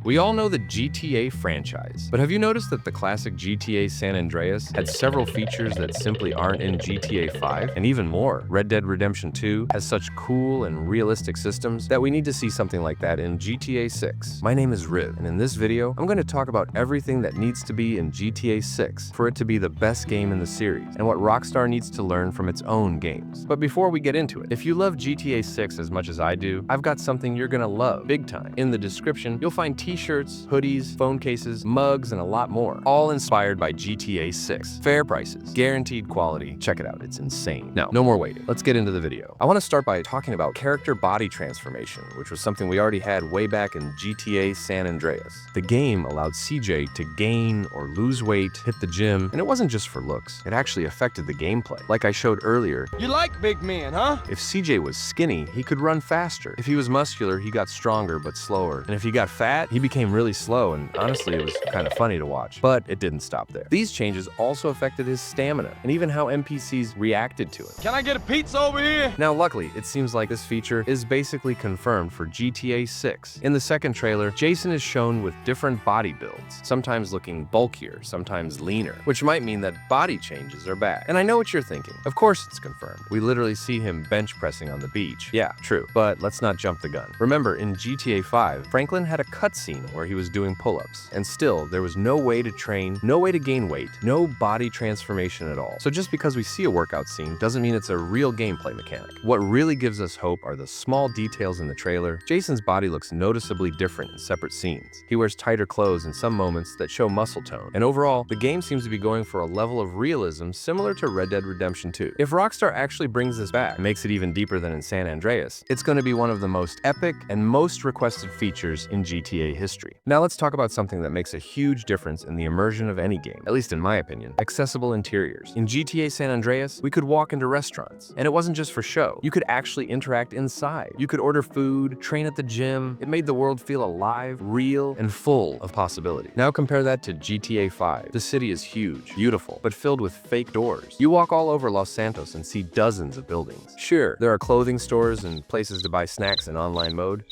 We all know the GTA franchise, but have you noticed that the classic GTA San Andreas had several features that simply aren't in GTA 5? And even more, Red Dead Redemption 2 has such cool and realistic systems that we need to see something like that in GTA 6. My name is Riv, and in this video, I'm going to talk about everything that needs to be in GTA 6 for it to be the best game in the series, and what Rockstar needs to learn from its own games. But before we get into it, if you love GTA 6 as much as I do, I've got something you're going to love big time. In the description, you'll find t-shirts, hoodies, phone cases, mugs, and a lot more, all inspired by GTA 6. Fair prices, guaranteed quality. Check it out, it's insane. Now, no more waiting. Let's get into the video. I want to start by talking about character body transformation, which was something we already had way back in GTA San Andreas. The game allowed CJ to gain or lose weight, hit the gym, and it wasn't just for looks. It actually affected the gameplay. Like I showed earlier, you like big men, huh? if CJ was skinny, he could run faster. If he was muscular, he got stronger but slower. And if he got fat, he became really slow, and honestly, it was kind of funny to watch. But it didn't stop there. These changes also affected his stamina, and even how NPCs reacted to him. Can I get a pizza over here? Now, luckily, it seems like this feature is basically confirmed for GTA 6. In the second trailer, Jason is shown with different body builds, sometimes looking bulkier, sometimes leaner, which might mean that body changes are back. And I know what you're thinking. Of course it's confirmed. We literally see him bench pressing on the beach. Yeah, true. But let's not jump the gun. Remember, in GTA 5, Franklin had a cutscene where he was doing pull-ups, and still, there was no way to train, no way to gain weight, no body transformation at all. So just because we see a workout scene doesn't mean it's a real gameplay mechanic. What really gives us hope are the small details in the trailer. Jason's body looks noticeably different in separate scenes. He wears tighter clothes in some moments that show muscle tone. And overall, the game seems to be going for a level of realism similar to Red Dead Redemption 2. If Rockstar actually brings this back and makes it even deeper than in San Andreas, it's going to be one of the most epic and most requested features in GTA history. Now let's talk about something that makes a huge difference in the immersion of any game, at least in my opinion: accessible interiors. In GTA San Andreas, we could walk into restaurants, and it wasn't just for show. You could actually interact inside. You could order food, train at the gym. It made the world feel alive, real, and full of possibility. Now compare that to GTA 5. The city is huge, beautiful, but filled with fake doors. You walk all over Los Santos and see dozens of buildings. Sure, there are clothing stores and places to buy snacks in online mode.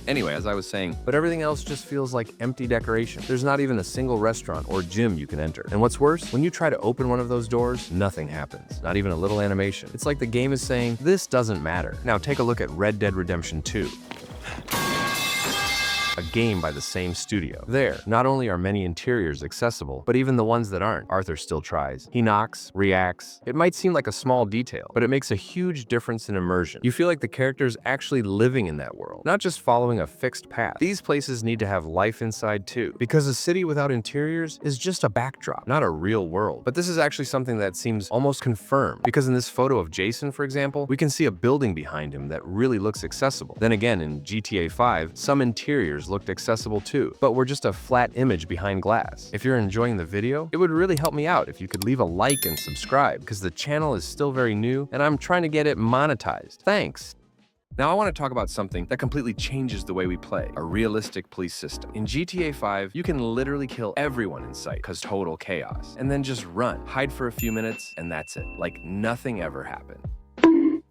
Anyway, as I was saying, but everything else just feels like empty decoration. There's not even a single restaurant or gym you can enter. And what's worse, when you try to open one of those doors, nothing happens. Not even a little animation. It's like the game is saying, this doesn't matter. Now take a look at Red Dead Redemption 2. A game by the same studio. There, not only are many interiors accessible, but even the ones that aren't. Arthur still tries. He knocks, reacts. It might seem like a small detail, but it makes a huge difference in immersion. You feel like the character's actually living in that world, not just following a fixed path. These places need to have life inside too, because a city without interiors is just a backdrop, not a real world. But this is actually something that seems almost confirmed, because in this photo of Jason, for example, we can see a building behind him that really looks accessible. Then again, in GTA 5, some interiors looked accessible too, but were just a flat image behind glass. If you're enjoying the video, it would really help me out if you could leave a like and subscribe, because the channel is still very new and I'm trying to get it monetized. Thanks! Now I want to talk about something that completely changes the way we play: a realistic police system. In GTA 5, you can literally kill everyone in sight cause total chaos, and then just run, hide for a few minutes, and that's it. Like nothing ever happened.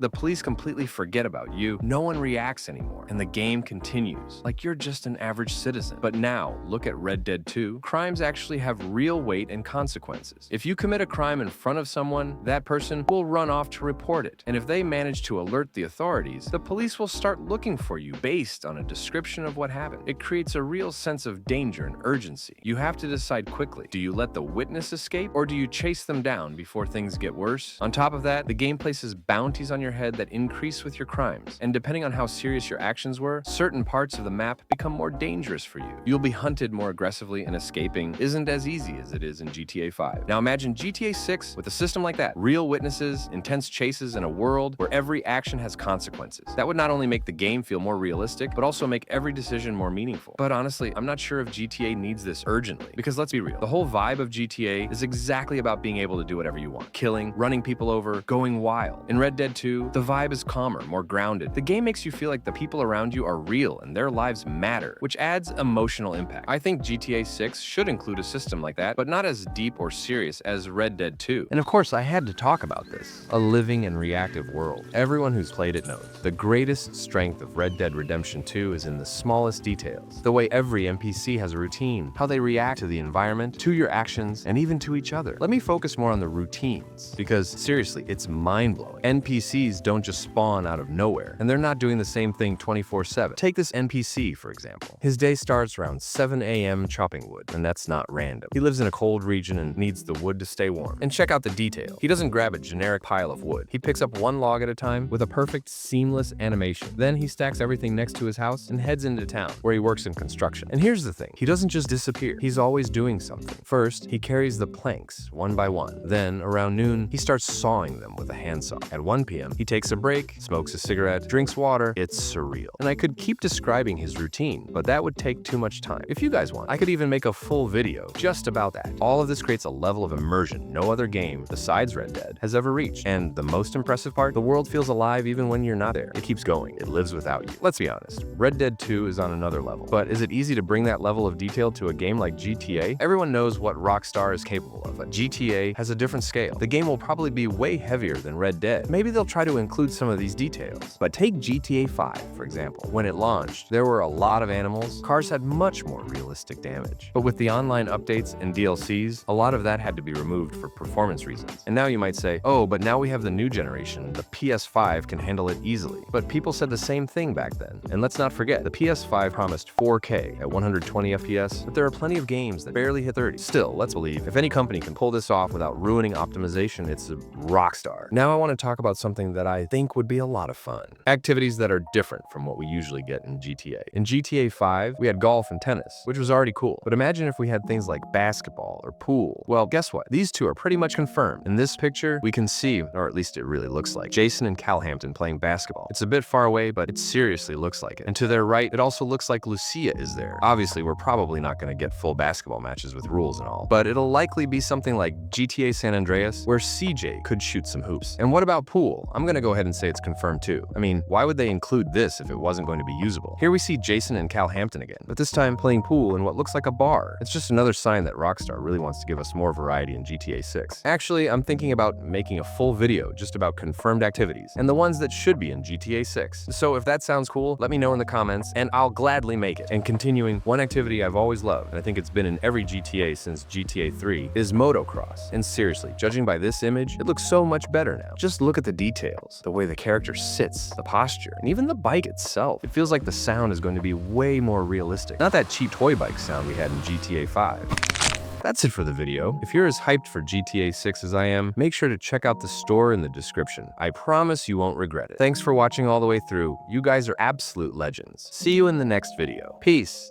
The police completely forget about you, no one reacts anymore, and the game continues like you're just an average citizen. But now, look at Red Dead 2. Crimes actually have real weight and consequences. If you commit a crime in front of someone, that person will run off to report it. And if they manage to alert the authorities, the police will start looking for you based on a description of what happened. It creates a real sense of danger and urgency. You have to decide quickly. Do you let the witness escape, or do you chase them down before things get worse? On top of that, the game places bounties on your head that increase with your crimes, and depending on how serious your actions were, certain parts of the map become more dangerous for you. You'll be hunted more aggressively, and escaping isn't as easy as it is in GTA 5. Now imagine GTA 6 with a system like that: real witnesses, intense chases, and a world where every action has consequences. That would not only make the game feel more realistic, but also make every decision more meaningful. But honestly, I'm not sure if GTA needs this urgently, because let's be real, the whole vibe of GTA is exactly about being able to do whatever you want: killing, running people over, going wild. In Red Dead 2, 2, the vibe is calmer, more grounded. The game makes you feel like the people around you are real and their lives matter, which adds emotional impact. I think GTA 6 should include a system like that, but not as deep or serious as Red Dead 2. And of course, I had to talk about this. A living and reactive world. Everyone who's played it knows. The greatest strength of Red Dead Redemption 2 is in the smallest details. The way every NPC has a routine, how they react to the environment, to your actions, and even to each other. Let me focus more on the routines, because seriously, it's mind-blowing. NPCs don't just spawn out of nowhere, and they're not doing the same thing 24/7. Take this NPC, for example. His day starts around 7 a.m. chopping wood, and that's not random. He lives in a cold region and needs the wood to stay warm. And check out the detail. He doesn't grab a generic pile of wood. He picks up one log at a time with a perfect, seamless animation. Then he stacks everything next to his house and heads into town, where he works in construction. And here's the thing. He doesn't just disappear. He's always doing something. First, he carries the planks one by one. Then, around noon, he starts sawing them with a handsaw. At 1 p.m., he takes a break, smokes a cigarette, drinks water. It's surreal. And I could keep describing his routine, but that would take too much time. If you guys want, I could even make a full video just about that. All of this creates a level of immersion no other game, besides Red Dead, has ever reached. And the most impressive part, the world feels alive even when you're not there. It keeps going. It lives without you. Let's be honest, Red Dead 2 is on another level. But is it easy to bring that level of detail to a game like GTA? Everyone knows what Rockstar is capable of, but GTA has a different scale. The game will probably be way heavier than Red Dead. Maybe they'll try to include some of these details. But take GTA 5, for example. When it launched, there were a lot of animals. Cars had much more realistic damage. But with the online updates and DLCs, a lot of that had to be removed for performance reasons. And now you might say, oh, but now we have the new generation. The PS5 can handle it easily. But people said the same thing back then. And let's not forget, the PS5 promised 4K at 120 FPS, but there are plenty of games that barely hit 30. Still, let's believe, if any company can pull this off without ruining optimization, it's a Rockstar. Now I want to talk about something that I think would be a lot of fun. Activities that are different from what we usually get in GTA. In GTA 5, we had golf and tennis, which was already cool. But imagine if we had things like basketball or pool. Well, guess what? These two are pretty much confirmed. In this picture, we can see, or at least it really looks like, Jason and Calhampton playing basketball. It's a bit far away, but it seriously looks like it. And to their right, it also looks like Lucia is there. Obviously, we're probably not going to get full basketball matches with rules and all, but it'll likely be something like GTA San Andreas, where CJ could shoot some hoops. And what about pool? I'm going to go ahead and say it's confirmed too. I mean, why would they include this if it wasn't going to be usable? Here we see Jason and Calhampton again, but this time playing pool in what looks like a bar. It's just another sign that Rockstar really wants to give us more variety in GTA 6. Actually, I'm thinking about making a full video just about confirmed activities and the ones that should be in GTA 6. So if that sounds cool, let me know in the comments and I'll gladly make it. And continuing, one activity I've always loved, and I think it's been in every GTA since GTA 3, is motocross. And seriously, judging by this image, it looks so much better now. Just look at the details, the way the character sits, the posture, and even the bike itself. It feels like the sound is going to be way more realistic. Not that cheap toy bike sound we had in GTA 5. That's it for the video. If you're as hyped for GTA 6 as I am, make sure to check out the store in the description. I promise you won't regret it. Thanks for watching all the way through. You guys are absolute legends. See you in the next video. Peace.